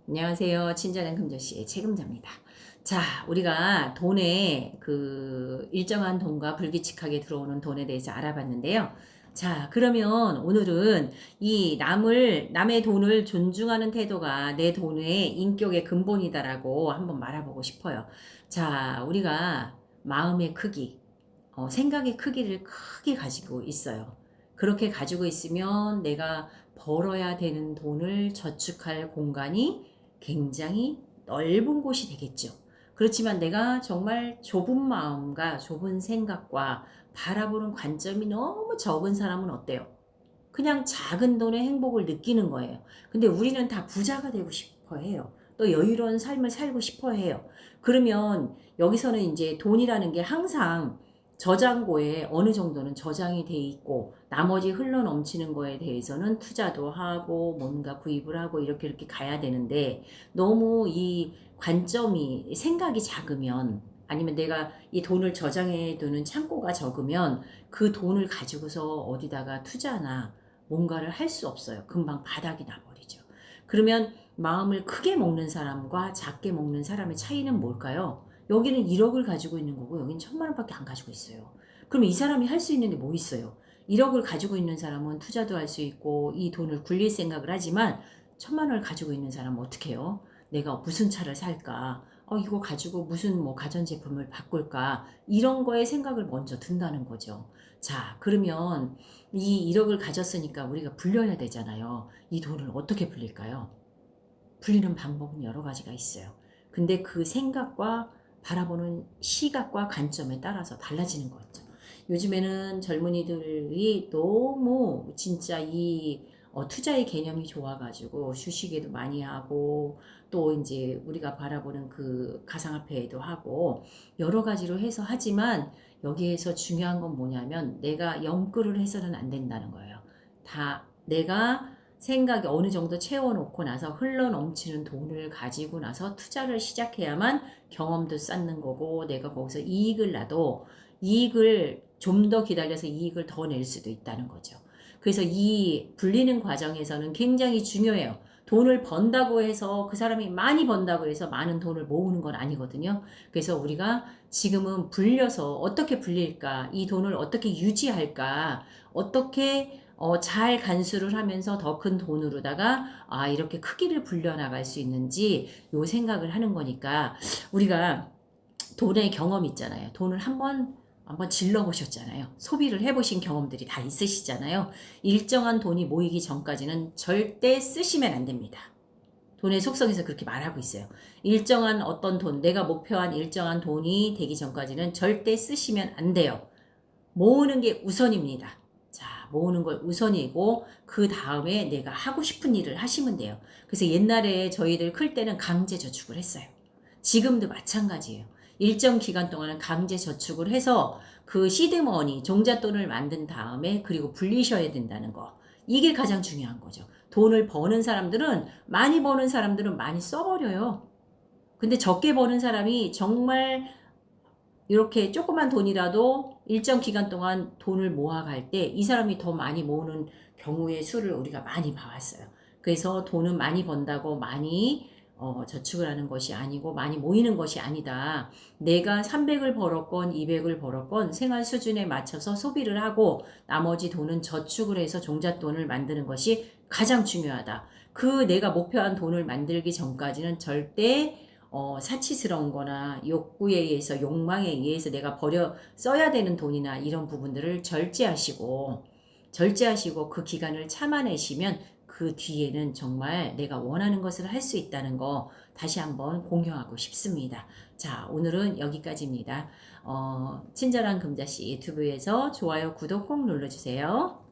안녕하세요. 친절한 금조씨의 책임자입니다. 자, 우리가 돈에 일정한 돈과 불규칙하게 들어오는 돈에 대해서 알아봤는데요. 자, 그러면 오늘은 이 남의 돈을 존중하는 태도가 내 돈의 인격의 근본이다라고 한번 말해보고 싶어요. 자, 우리가 마음의 크기, 생각의 크기를 크게 가지고 있어요. 그렇게 가지고 있으면 내가 벌어야 되는 돈을 저축할 공간이 굉장히 넓은 곳이 되겠죠. 그렇지만 내가 정말 좁은 마음과 좁은 생각과 바라보는 관점이 너무 적은 사람은 어때요? 그냥 작은 돈의 행복을 느끼는 거예요. 근데 우리는 다 부자가 되고 싶어 해요. 또 여유로운 삶을 살고 싶어 해요. 그러면 여기서는 이제 돈이라는 게 항상 저장고에 어느 정도는 저장이 돼 있고 나머지 흘러 넘치는 거에 대해서는 투자도 하고 뭔가 구입을 하고 이렇게 가야 되는데 너무 이 관점이 생각이 작으면 아니면 내가 이 돈을 저장해 두는 창고가 적으면 그 돈을 가지고서 어디다가 투자나 뭔가를 할 수 없어요. 금방 바닥이 나버리죠. 그러면 마음을 크게 먹는 사람과 작게 먹는 사람의 차이는 뭘까요? 여기는 1억을 가지고 있는 거고 여기는 1,000만 원밖에 안 가지고 있어요. 그럼 이 사람이 할 수 있는 게 뭐 있어요? 1억을 가지고 있는 사람은 투자도 할 수 있고 이 돈을 굴릴 생각을 하지만 1,000만 원을 가지고 있는 사람은 어떻게 해요? 내가 무슨 차를 살까? 이거 가지고 무슨 뭐 가전제품을 바꿀까? 이런 거에 생각을 먼저 든다는 거죠. 자, 그러면 이 1억을 가졌으니까 우리가 불려야 되잖아요. 이 돈을 어떻게 불릴까요? 불리는 방법은 여러 가지가 있어요. 근데 그 생각과 바라보는 시각과 관점에 따라서 달라지는 거죠. 요즘에는 젊은이들이 너무 진짜 이 투자의 개념이 좋아가지고 주식에도 많이 하고 또 이제 우리가 바라보는 그 가상화폐에도 하고 여러 가지로 해서 하지만 여기에서 중요한 건 뭐냐면 내가 영끌을 해서는 안 된다는 거예요. 다 내가 생각이 어느 정도 채워놓고 나서 흘러 넘치는 돈을 가지고 나서 투자를 시작해야만 경험도 쌓는 거고 내가 거기서 이익을 나도 이익을 좀 더 기다려서 이익을 더 낼 수도 있다는 거죠. 그래서 이 불리는 과정에서는 굉장히 중요해요. 돈을 번다고 해서 그 사람이 많이 번다고 해서 많은 돈을 모으는 건 아니거든요. 그래서 우리가 지금은 불려서 어떻게 불릴까? 이 돈을 어떻게 유지할까? 어떻게 잘 간수를 하면서 더 큰 돈으로다가 이렇게 크기를 불려나갈 수 있는지 요 생각을 하는 거니까 우리가 돈의 경험 있잖아요. 돈을 한번 질러보셨잖아요. 소비를 해보신 경험들이 다 있으시잖아요. 일정한 돈이 모이기 전까지는 절대 쓰시면 안 됩니다. 돈의 속성에서 그렇게 말하고 있어요. 일정한 어떤 돈, 내가 목표한 일정한 돈이 되기 전까지는 절대 쓰시면 안 돼요. 모으는 게 우선입니다. 자, 모으는 걸 우선이고 그 다음에 내가 하고 싶은 일을 하시면 돼요. 그래서 옛날에 저희들 클 때는 강제 저축을 했어요. 지금도 마찬가지예요. 일정 기간 동안은 강제 저축을 해서 그 시드머니, 종잣돈을 만든 다음에 그리고 불리셔야 된다는 거. 이게 가장 중요한 거죠. 돈을 버는 사람들은 많이 버는 사람들은 많이 써버려요. 근데 적게 버는 사람이 정말 이렇게 조그만 돈이라도 일정 기간 동안 돈을 모아갈 때 이 사람이 더 많이 모으는 경우의 수를 우리가 많이 봐왔어요. 그래서 돈은 많이 번다고 많이 저축을 하는 것이 아니고 많이 모이는 것이 아니다. 내가 300을 벌었건 200을 벌었건 생활 수준에 맞춰서 소비를 하고 나머지 돈은 저축을 해서 종잣돈을 만드는 것이 가장 중요하다. 그 내가 목표한 돈을 만들기 전까지는 절대 사치스러운 거나 욕구에 의해서 욕망에 의해서 내가 버려 써야 되는 돈이나 이런 부분들을 절제하시고 그 기간을 참아내시면 그 뒤에는 정말 내가 원하는 것을 할 수 있다는 거 다시 한번 공유하고 싶습니다. 자, 오늘은 여기까지입니다. 친절한 금자씨 유튜브에서 좋아요, 구독 꼭 눌러주세요.